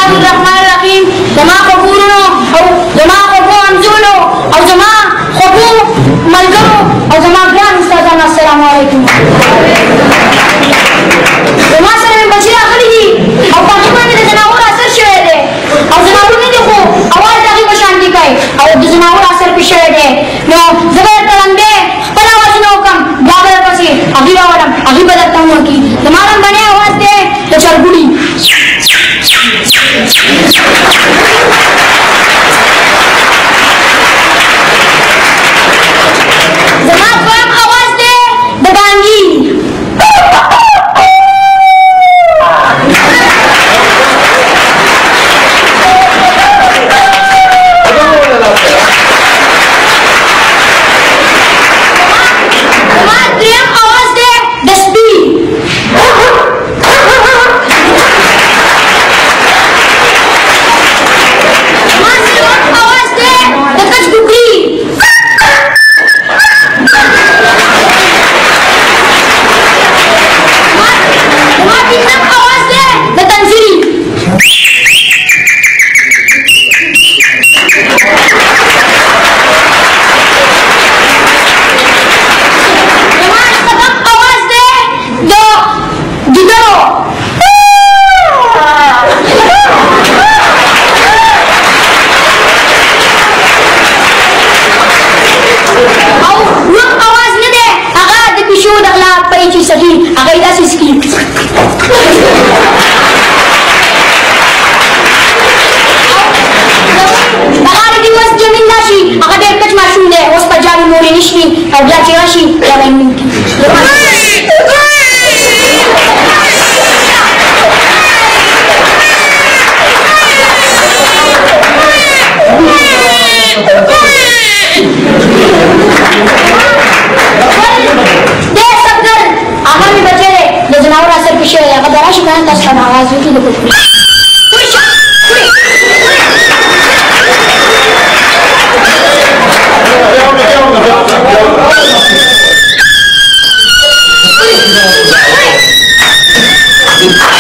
Bismillahirrahmanirrahim. Jemaah kuburno او jemaah kubu anzulo او jemaah kubu malgaro او jemaah ګران استادان السلام علیکم. جماع سره مې بچي راغلي دي او په هغې باندې د ځناور اثر شوی دی او ځناورونه دي خو اواز د هغې په شان دي کوي او د ځناور اثر پې شوی دی. نو زه به درته لنډې خپل اوازونه وکړم بیا به درپسې هغې راولم هغې به درته هم وکړي. زما لنډنی اواز دی د چرګوړي. زما دویم اواز دی د بانګي. او بیا چې راشي بیا به یې مونږ دې سفر هغه مې بچی دی د ځناور اثر پې شوی دی هغه به راشي که نه تاسو ته به اواز وکړي د کوکړي. Thank you.